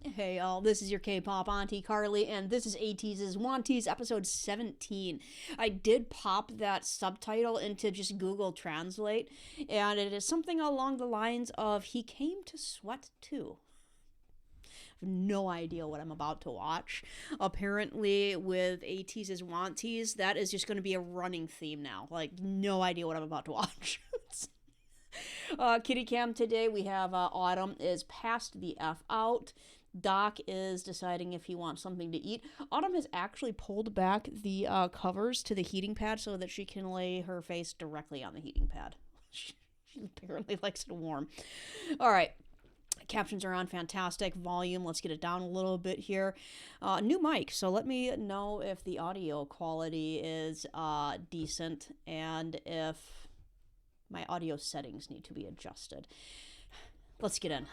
Hey all, this is your K-pop auntie Carly, and this is ATEEZ's WANTEEZ episode 17. I did pop that subtitle into just Google Translate, and it is something along the lines of "He came to sweat too." I have no idea what I'm about to watch. Apparently, with ATEEZ's WANTEEZ, that is just going to be a running theme now. Like, no idea what I'm about to watch. Kitty Cam today, we have Autumn is passed the F out. Doc is deciding if he wants something to eat. Autumn has actually pulled back the covers to the heating pad so that she can lay her face directly on the heating pad. She apparently likes it warm. All right. Captions are on, fantastic. Volume, let's get it down a little bit here. New mic, so let me know if the audio quality is decent and if my audio settings need to be adjusted. Let's get in.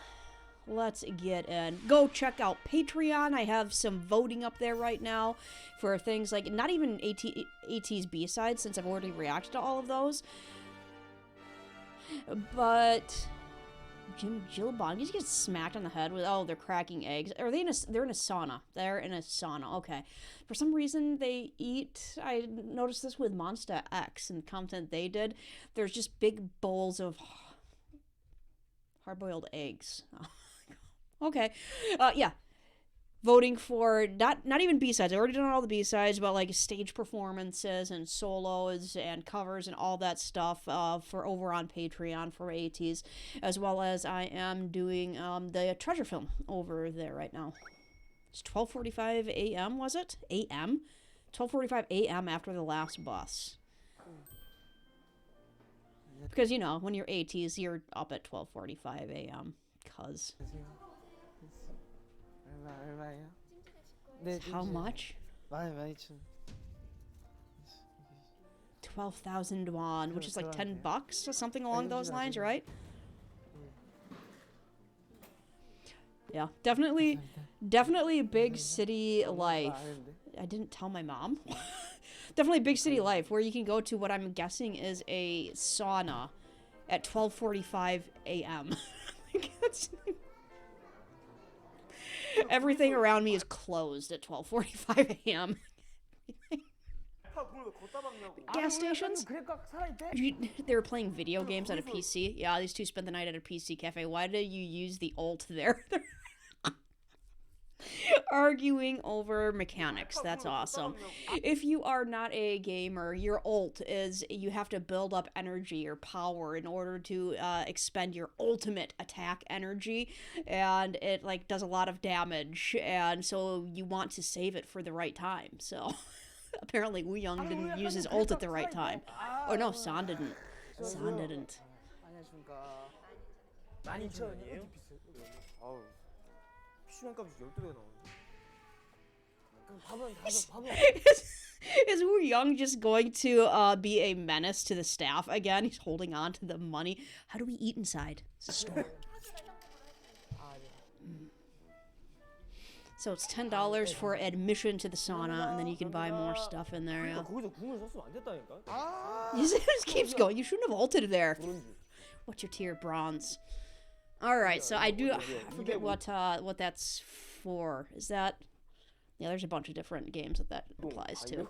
Go check out Patreon. I have some voting up there right now for things like, not even ATEEZ B-sides, since I've already reacted to all of those. But Jill Bond, you get smacked on the head with, oh, they're cracking eggs. They're in a sauna. They're in a sauna. Okay. For some reason, they eat, I noticed this with Monster X and content they did. There's just big bowls of hard-boiled eggs. Okay. Yeah. Voting for not even B-sides. I already done all the B-sides, but like stage performances and solos and covers and all that stuff for over on Patreon for ATEEZ, as well as I am doing the treasure film over there right now. It's 12:45 a.m. was it? A.m. 12:45 a.m. after the last bus. Because you know when you're ATEEZ, you're up at 12:45 a.m. Cause. How much? 12,000 won, which is like $10 or something along those lines, right? Yeah, definitely big city life. I didn't tell my mom. Definitely big city life where you can go to what I'm guessing is a sauna at 12:45 a.m. Everything around me is closed at 12:45 a.m. Gas stations? They were playing video games at a PC. Yeah, these two spent the night at a PC cafe. Why did you use the ult there? Arguing over mechanics. That's awesome. If you are not a gamer, your ult is you have to build up energy or power in order to expend your ultimate attack energy, and it like does a lot of damage, and so you want to save it for the right time. So apparently Woo Young didn't use his ult at the right time. Oh no, San didn't. San didn't. Is Woo Young just going to be a menace to the staff again? He's holding on to the money. How do we eat inside? It's a store. So it's $10 for admission to the sauna, and then you can buy more stuff in there. Yeah. He just keeps going. You shouldn't have ulted there. What's your tier? Bronze. All right, so I forget what that's for. Is that? Yeah, there's a bunch of different games that applies to.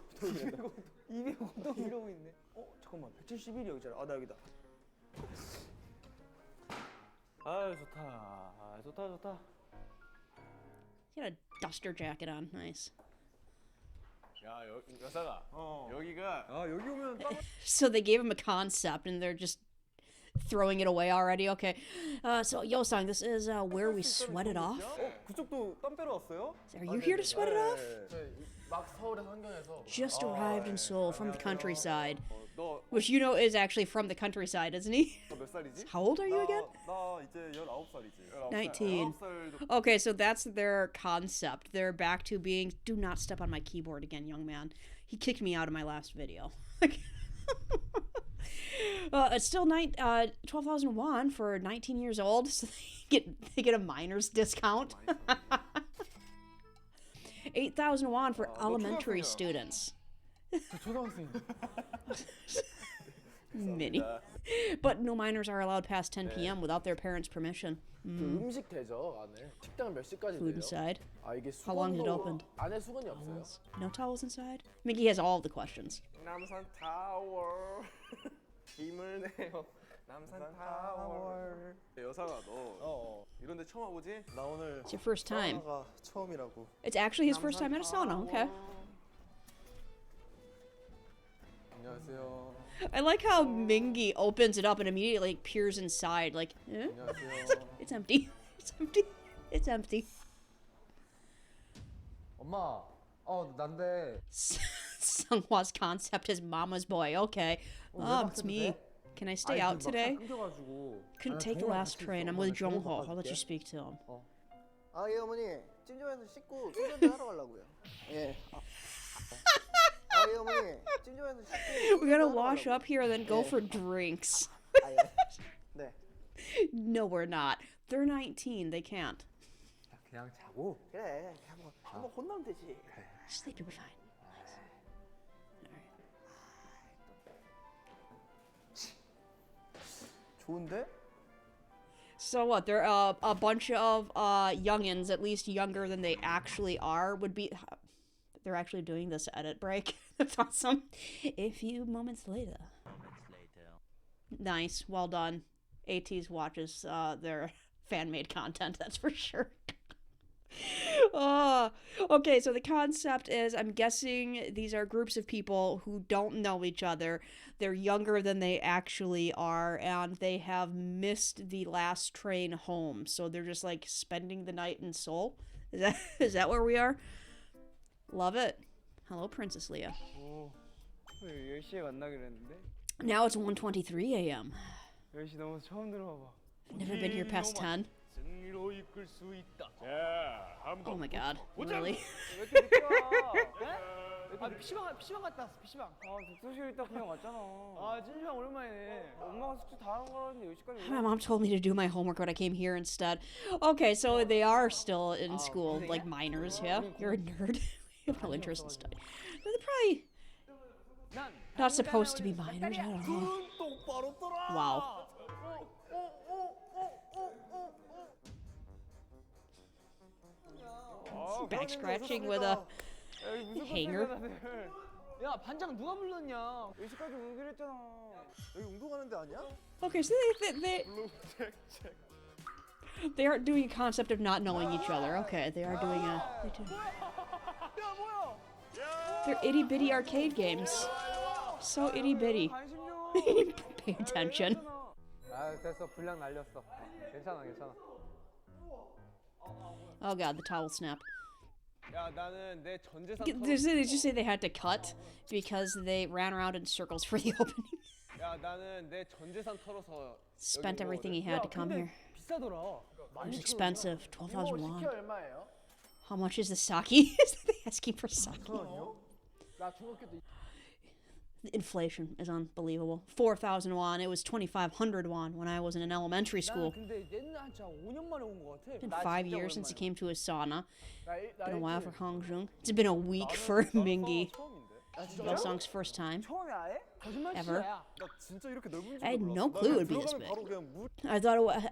He had a duster jacket on. Nice. So they gave him a concept, and they're just throwing it away already. Okay. So Yo-sang, this is where we sweat it off. Are you here to sweat it off? Just arrived in Seoul from the countryside. Which you know is actually from the countryside, isn't he? How old are you again? 19. Okay, so that's their concept. They're back to being, do not step on my keyboard again, young man. He kicked me out of my last video. It's still 12,000 won for 19 years old, so they get a minor's discount. 8,000 won for elementary students. Mini. But no minors are allowed past 10 p.m. without their parents' permission. 음식 되죠 안에. 식당은 몇 시까지 Food 돼요? inside. 아 이게 How long is it 수건도 opened? 안에 수건이 없어요? No towels inside? Mickey has all the questions. 남산 타워 힘을 내요 남산 타워 여사가 너 이런 데 처음 와보지? 나 오늘 It's your first time. 사우나가 처음이라고. It's actually his first time at a sauna. Okay. 안녕하세요 I like how Mingy opens it up and immediately peers inside. Like, eh? 안녕하세요 It's empty. It's empty. It's empty. 엄마 난데 Sunghwa's concept is mama's boy. Okay. It's me. Can I stay out today? Couldn't take the last train. I'm with Jongho. I'll let you speak to him. 아, 예, 어머니. 찜질방에서 씻고 충전도 하러 가려고요. 예. 아, 예, 어머니. 찜질방에서 씻고 We're gonna wash up here and then go for drinks. 아, 예. 네. No, we're not. They're 19. They can't. 그냥 자고 그래. 한번 혼나면 되지. Sleep, you'll be fine. 좋은데? So what? They're a bunch of youngins, at least younger than they actually are, would be. They're actually doing this edit break. That's awesome. A few moments later. Nice. Well done. ATEEZ watches their fan-made content, that's for sure. Okay, so the concept is, I'm guessing these are groups of people who don't know each other. They're younger than they actually are, and they have missed the last train home. So they're just like spending the night in Seoul. Is that where we are? Love it. Hello, Princess Leia. 10시에 만나기로 했는데 Now it's 1:23 a.m. 10시 넘어서 처음 들어와봐. Never been here past 10. 승리로 이끌 수 있다 Oh my god. Really? 왜 이렇게 늦게 와? PC방 갔다 왔어, PC방. 독서실 있다 그냥 왔잖아. 찜질방 오랜만이네. 엄마가 숙제 다 하는 거라는데 10시까지 My mom told me to do my homework, but I came here instead. Okay, so they are still in school, like minors, yeah? You're a nerd. You have no interest in study. They're probably not supposed to be minors, I don't know. Wow. Back scratching with a hanger. 야, 반장 누가 불렀냐? 10시까지 오기로 했잖아. 여기 운동하는 데 아니야? Okay, so they aren't doing a concept of not knowing each other. Okay, they are doing a... They're itty-bitty arcade games. So itty-bitty. Pay attention. 됐어 분량 날렸어 괜찮아 Oh god, the towel snapped. 야 나는 내 전재산 Did they just say they had to cut because they ran around in circles for the opening? 야 나는 내 전재산 털어서 Spent everything he had to come here. 비싸더라. It was expensive. 12,000 이모 won. 식혜 얼마예요? How much is the sake? Is they asking for sake? 나 중학교 때 Inflation is unbelievable. 4,000 won. It was 2,500 won when I was in elementary school. 근데 옛날 진짜 5년 만에 온 거 같아. It's been 5 years since he came to his sauna. 나 Been a while for Hongjung. It's been a week for Mingy. Yosong's first time 처음에 아예? 거짓말 ever. 치야. 나 진짜 이렇게 넓은 줄 I had 몰랐어. no 나 clue it would 그냥 be this 들어가면 big. 바로 그냥 물.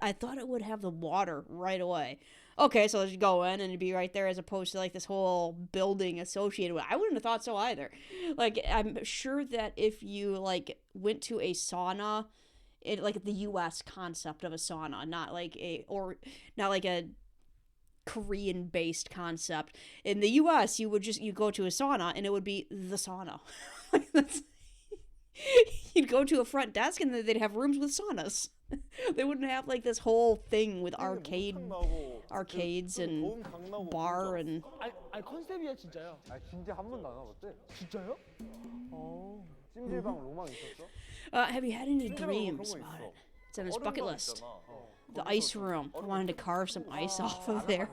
I thought it would have the water right away. Okay, so let's go in and it'd be right there as opposed to like this whole building associated with it. I wouldn't have thought so either. Like, I'm sure that if you like went to a sauna, like the US concept of a sauna, not like a Korean based concept. In the US, you go to a sauna and it would be the sauna. Like you'd go to a front desk and they'd have rooms with saunas. They wouldn't have like this whole thing with arcades and bar and. 아니 컨셉이야 진짜요. 아 진짜 한 번도 안 와봤대 진짜요? 찜질방 로망 있었어? Have you had any dreams about it? It's on his bucket list. The ice room. I wanted to carve some ice off of there.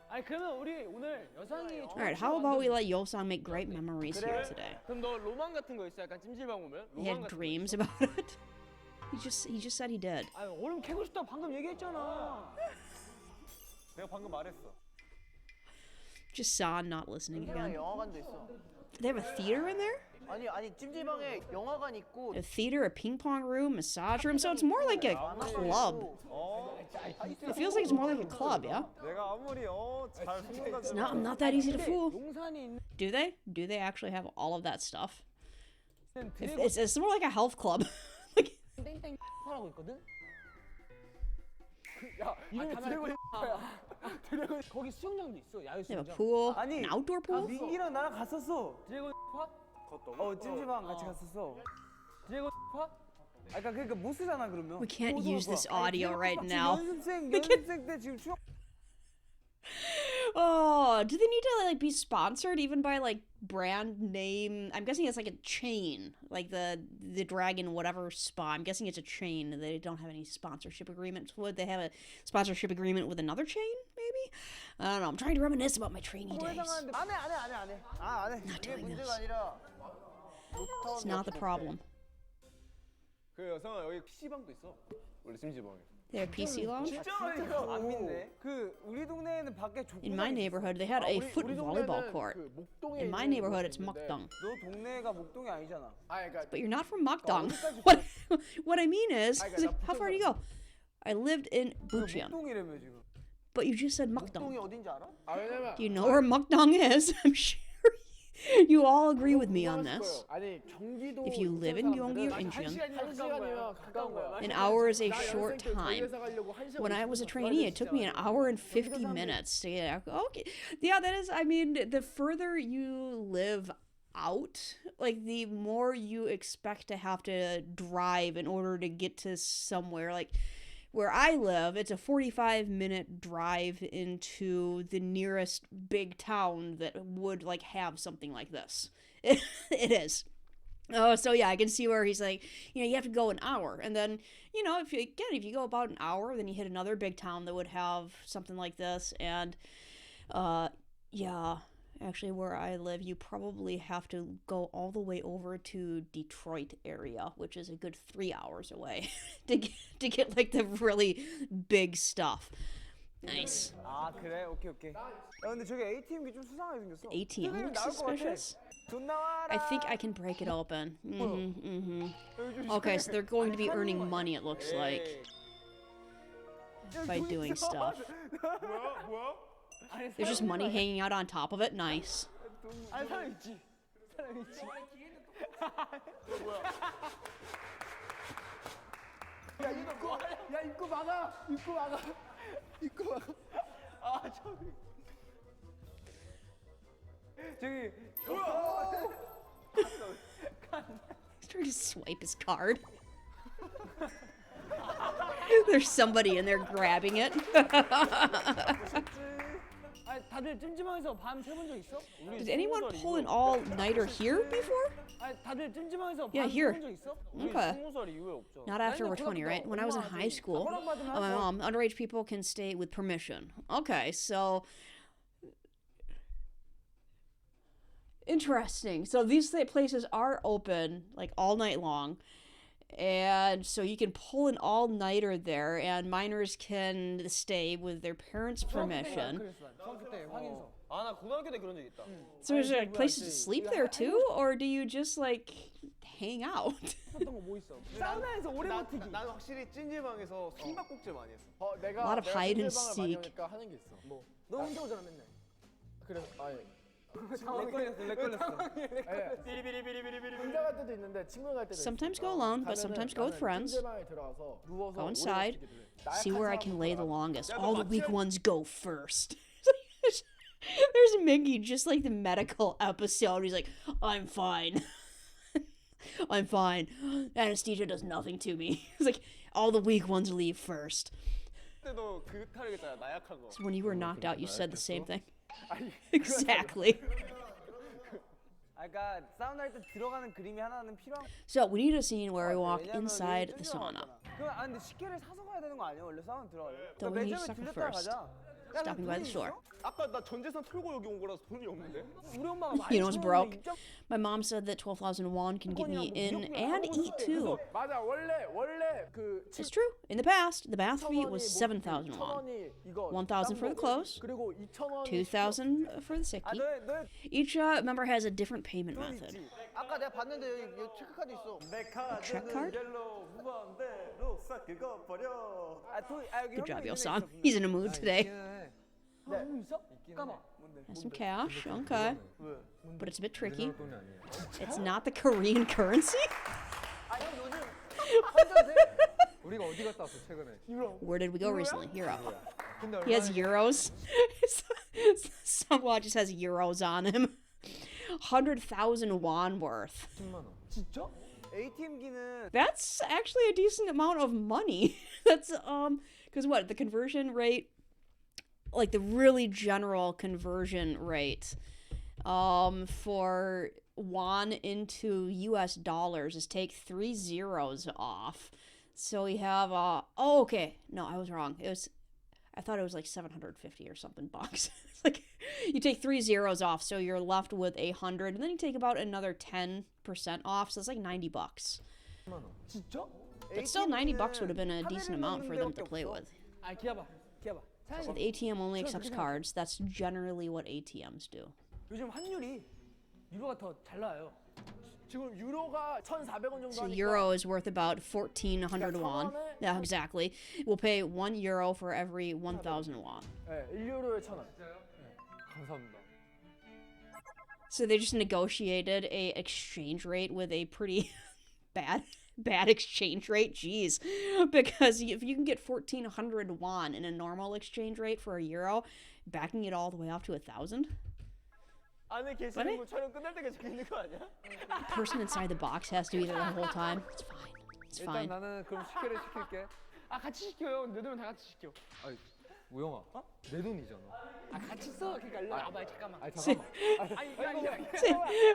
아니 그러면 우리 오늘 여상이. Alright, how about we let Yosong make great memories here today? 그럼 너 로망 같은 거 있어? 약간 찜질방 오면? He had dreams about it. He just said he did. 아니 얼음 캐고 싶다 방금 얘기했잖아. 내가 방금 말했어 Just saw not listening 랑 again. 영화관도 있어. They have a theater in there? 아니 찜질방에 영화관 있고 A theater, a ping pong room, massage room. So it's more like a club. It feels like it's more like a club, yeah? 내가 아무리 잘 속는다. It's not that easy to fool. 용산이 있는 Do they? Do they actually have all of that stuff? It's more like a health club. Like, 땡땡 하라고 있거든. 야, 이름이 드래곤 드래곤 거기 수영장도 있어. 야외 they have a 수영장. pool, 아니, an outdoor pool. 민기랑 나랑 갔었어. 드래곤 팝? 찜질방 같이 갔었어. 드래곤 팝? 아까 그러니까 못 쓰잖아 그러면. We can't use this 아니, audio 드래곤 right 팝 now. 연습생 때 지금 추억. Oh, do they need to like be sponsored even by like brand name? I'm guessing it's like a chain, like the Dragon whatever spa. I'm guessing it's a chain. They don't have any sponsorship agreements. Would they have a sponsorship agreement with another chain? Maybe. I don't know. I'm trying to reminisce about my trainee days. 안해. 안해. Not 그게 doing 문제가 this. 아니라 It's not the problem. 그 여성아 여기 PC방도 있어. 원래 찜질방에. They have PC lounge. 진짜 안 믿네. 그 우리 동네에는 밖에 족구장 In my neighborhood, they had a foot volleyball court. 그 목동에 In my 있는 neighborhood, 곳이 it's 있는데, Mukdong. 너 동네가 목동이 아니잖아. 그러니까 But you're not from Mukdong. What I mean is, how far do you go? I lived in Bucheon, 목동이라며 지금. but you just said 목동이 Mukdong. 어딘지 알아? 왜냐면 Do you know where Mukdong is? I'm sure you all agree with me on this. 아니 경기도 If you live in Gyeonggi or 한 Incheon, 시간이면 가까운 거야. an hour is a 나 short 연습생 때 time. 전기회사 가려고 한 시간 When I was a 50분 trainee, it took me an hour and 50 minutes to get out. Okay. Yeah, that is, I mean, the further you live out, like, the more you expect to have to drive in order to get to somewhere. Like, where I live, it's a 45-minute drive into the nearest big town that would, like, have something like this. It is. Oh, so yeah, I can see where he's like, you have to go an hour. And then, if you go about an hour, then you hit another big town that would have something like this. And, yeah, actually where I live, you probably have to go all the way over to Detroit area, which is a good 3 hours away to get like the really big stuff. Nice. 아 그래? 오케이. 야 근데 저기 ATM기 좀 수상하게 생겼어. ATM TV는 looks 나올 것 같아. suspicious. 돈 나와라. I think I can break it open. Okay, so they're going to be earning money, it looks like, by doing stuff. 뭐야? There's just money hanging out on top of it. Nice. 아니 사람 있지. 사람 있지. 야 입구 막아. 아 저기. 저기. He's trying to swipe his card. There's somebody in there grabbing it. 아니 다들 찜찜방에서 밤 새본 적 있어? Did anyone pull an all-nighter here before? 아니 다들 찜찜방에서 Yeah, 밤 here. 새본 적 있어? Okay. 20살 이후에 없죠. Not after we're 20, right? When I was in high school, my mom, underage people can stay with permission. Okay, so... Interesting. So these places are open, like, all night long. And so you can pull an all-nighter there, and minors can stay with their parents' permission. 중학교 때 확인서. 아나 고등학교 때 그런 적 있다. So is there like places to sleep there too, or do you just like hang out? 했던 거 뭐 있어? 사우나에서 오래 버티기. 난 확실히 찜질방에서 숨바꼭질 많이 했어. 내가 A lot of hide and 찜질방을 많이 seek. 오니까 하는 게 있어. 너 혼자 오잖아 맨날. 그래서 렉 걸렸어. 비리비리비리비리. 혼자 갈 때도 있는데 친구 갈 때도 Sometimes 있어. go alone, but 가면은 sometimes go with 나는 friends. 찜질방에 들어가서 누워서 Go 오래 inside, 버티게 돼. see where I can lay the longest. Yeah, All the but weak Tim- ones go first. There's Mickey, just like the medical episode. He's like, I'm fine. I'm fine. Anesthesia does nothing to me. It's like, all the weak ones leave first. 그때도 그 타령했잖아. 나약한 거. So when you were knocked out, you said the same thing. Exactly. 그러니까 사우나 할 때 들어가는 그림이 하나는 필요한. So we need a scene where we walk 왜냐면 inside 우리 the 찜질방 sauna. 왔잖아. 근데 식혜를 사서 가야 되는 거 아니야? 원래 사우나 들어가려면? Don't we need 매점에 supper 들렸다가 first? 가자. 야, Stopping by the 돈이 store. 있어? 아까 나 전재산 털고 여기 온 거라서 돈이 없는데. 우리 엄마가 많이 You know what's broke? 입장 My mom said that 12,000 won can get me in and eat too. 맞아 원래 그 It's true. In the past, the bath fee was 7,000 won. 1,000원이 이거 1,000 for the clothes, 그리고 2,000원 2,000 for the 아, sickie. 너 Each member has a different payment 돈 method. 있지? 아까 내가 봤는데 여기 체크카드 있어. 내 카드 Check card? 옐로우 무반대로 싹 긁어버려. 여기 Good job, 현금 있는 애 Yosan. 있어, He's in a mood today. 분명히. 현금 있어? 까봐. 뭔데? Has some cash. Okay. 왜? But it's a bit tricky. 돈이 아니에요. It's not the Korean currency. 아, 형 요즘 환전돼. 우리가 어디 갔다 왔어 최근에? Where did we go recently? Europe. 근데 He has 얼마나 euros. Someone just has euros on him. 100,000 won worth. 10만 원. 진짜? ATM기는 That's actually a decent amount of money. That's because what the conversion rate, like the really general conversion rate, for won into U.S. dollars is take 3 zeros off. So we have oh okay, no, I was wrong. I thought it was like 750 or something bucks. It's like you take 3 zeros off, so you're left with 100, and then you take about another 10% off, so it's like $90. 진짜? But still, $90 would have been a decent amount for them to play with. 아 기다봐. So the ATM only accepts cards. That's generally what ATMs do. 요즘 환율이 유로가 더 잘 나와요. 지금 유로가 1,400원 정도 So 하니까 euro is worth about 1,400 won. Yeah, exactly. We'll pay 1 euro for every 1,000 won. 네, 1유로에 1,000원. 감사합니다. So they just negotiated a exchange rate with a pretty bad exchange rate. Jeez, because if you can get 1,400 won in a normal exchange rate for a euro, backing it all the way up to 1,000. 안에 계시는 거 촬영 끝날 때까지 있는 거 아니야? The person inside the box has to be there the whole time. It's fine. It's 일단 fine. 나는 그럼 식혜를 시킬게. 아 같이 시켜요. 내 돈은 다 같이 시켜. 아니 우영아, 내 돈이잖아. 아 같이 써. 그러니까 일로 와봐 잠깐만. 아니 잠깐만. 아니 이게 아니라.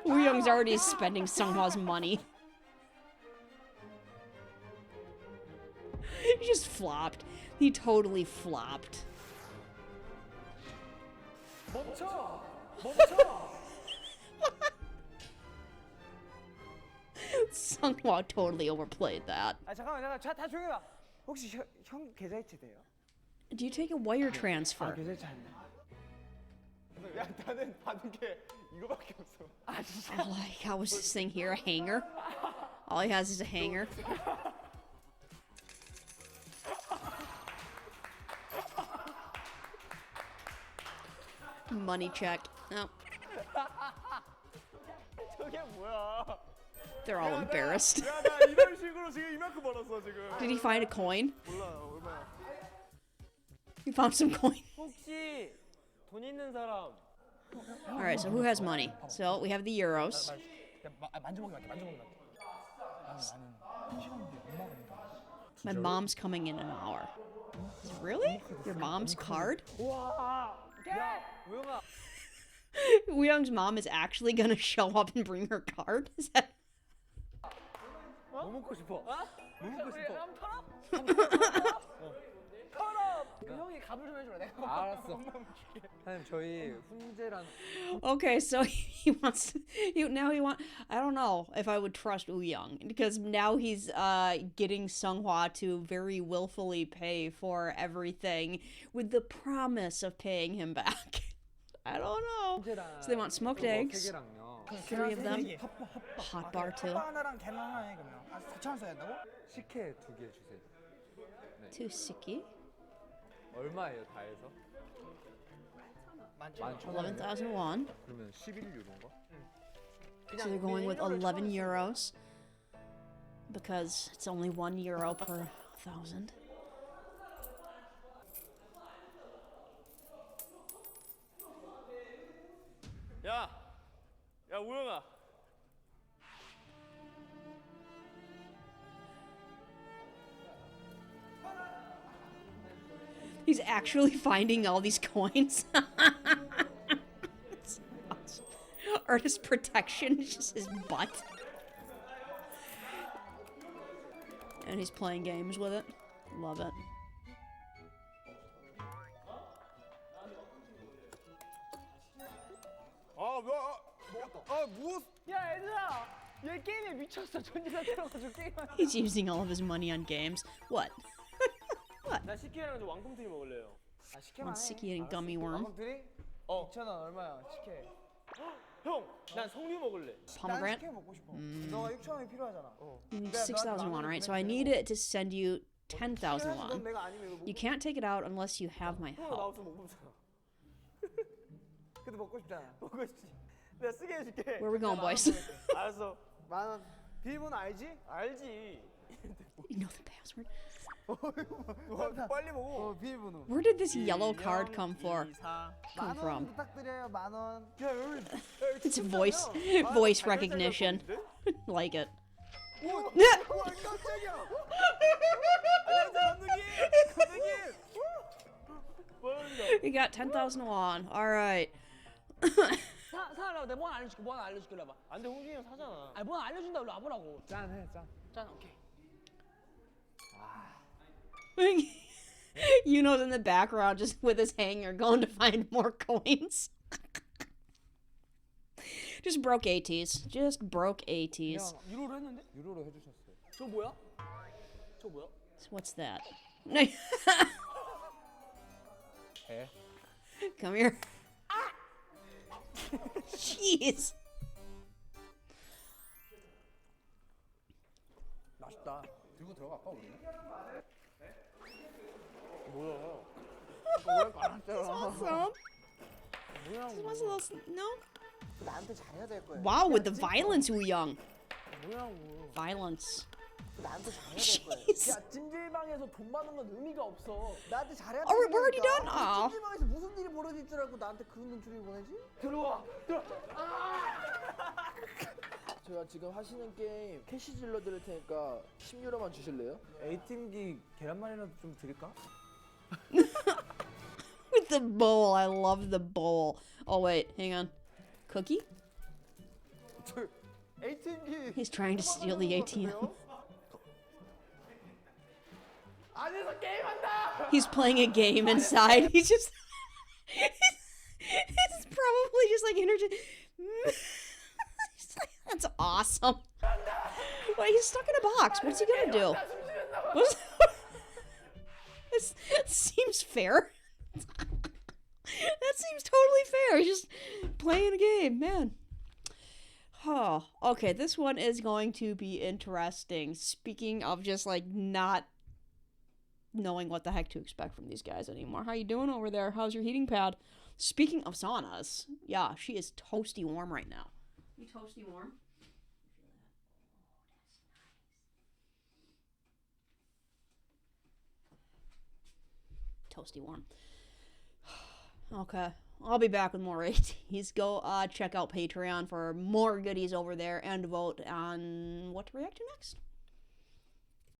Woo Young's already spending Sunghwa's money. He just flopped. He totally flopped. 멈춰. Sunghwa totally overplayed that. 아 잠깐만 다 조용히 봐. 혹시 형 계좌이체 돼요? Do you take a wire transfer? 계좌이체 안 돼. 야 나는 받은 게 이거밖에 없어. 아 진짜? All I got was this thing here, a hanger. All he has is a hanger. Money check. No, 저게 뭐야? they're all embarrassed. 야 나 이런 식으로 지금 이만큼 벌었어 지금. Did he find a coin? 몰라요 얼마야? He found some coin. 혹시 돈 있는 사람? All right, so who has money? So we have the euros. 만져보기 맞게 만져보기 맞게. My mom's coming in an hour. Really? Your mom's card? 와. 야 우영아. Woo Young's mom is actually gonna show up and bring her card? Is that... 뭐 먹고 싶어? 뭐 먹고 싶어? 한번 털어? 털어. 그 형이 값을 좀 해줘라. 내가 알았어. 사장님 저희 훈제란 Okay, so he wants I don't know if I would trust Woo Young because now he's getting Sunghwa to very willfully pay for everything with the promise of paying him back. I don't know. So they want smoked eggs, 3개랑요. 3 of them, hot bar too, 하나랑 계란 하나 해 그러면. 아 4,000원 써야 된다고? 식혜 2개 주세요. 2 siki, 얼마예요 다 해서? 11,000원. 11,000 won. 그러면 11유로인가? So they're going with 11 euros because it's only 1 euro per 1,000. 야 우영아. He's actually finding all these coins. It's awesome. Artist protection is just his butt. And he's playing games with it. Love it. 무엇? 야 얘들아. 얘 게임에 미쳤어. 전지사 들어가지고 게임하는. He's using all of his money on games. What? 나 식혜랑 저 왕꿈틀이 먹을래요. 아 식혜만 On 해. Siki and Gummy Worm. 왕꿈틀이? 2,000원 얼마야? 식혜. 형, 난 석류 먹을래. 난 Pomegranate? 식혜 먹고 싶어. 너가 6,000원이 필요하잖아. You need 내가 6,000 너한테 won, right? So 만원 I need it to send you 10,000 넌 won. 내가 아니면 이거 You can't take it out unless you have my 형, 나 help. 없으면 못 먹잖아. 그래도 먹고 싶잖아. 먹고 싶지. 내가 쓰게 해줄게. Where are we going, boys? 알았어. 10,000원. 비밀번호 알지? 알지. You know the password? 빨리 먹어. 비밀번호. Where did this yellow card come for? 2, 4. Come 10,000원 from? 부탁드려요. 10,000원. It's voice recognition. Like it. 와, 깜짝이야. We got 10,000 won. All right. 사라고 내가 뭐 하나 알려줄게. 뭐 하나 알려줄게. 일로 와봐. 안 돼, 홍준이 형 사잖아. 아니 뭐 하나 알려준다. 일로 와보라고. 짠해 짠. 짠 오케이. Yuno's in the background just with his hanger going to find more coins. Just broke ATEEZ. Just broke ATEEZ. 유로로 했는데? 유로로 해주셨어요. 저 뭐야? 저 뭐야? What's that? 배. Come here. Jeez. 맛있다. 들고 들어갈까 우리는? Awesome. What's those? No? 나한테 잘해야 될 거야. Wow, with the violence, Woo Young. 뭐냐고. Violence. 나한테 잘해야 될 거야. Jeez. 야, 찜질방에서 돈 받는 건 의미가 없어. 나한테 잘해야 될 Oh, 거야. we're already done? Aw. 찜질방에서 무슨 일이 벌어질 줄 알고 나한테 그런 눈초리 보내지? 들어와. 제가 지금 하시는 게임 캐시 질러 드릴 테니까 10유로만 주실래요? A팀기 계란말이라도 좀 드릴까? With the bowl. I love the bowl. Oh, wait. Hang on. Cookie? ATM기 He's trying to steal the ATM. 안에서 게임한다. He's playing a game inside. He's just. He's probably just like entertaining. That's awesome. Wait, he's stuck in a box. What's he gonna do? What's- That seems fair. That seems totally fair. He's just playing a game, man. Oh, okay. This one is going to be interesting. Speaking of just like not knowing what the heck to expect from these guys anymore. How you doing over there? How's your heating pad? Speaking of saunas, yeah, she is toasty warm right now. You toasty warm? Toasty warm. Okay, I'll be back with more ATEEZ. Go check out Patreon for more goodies over there and vote on what to react to next.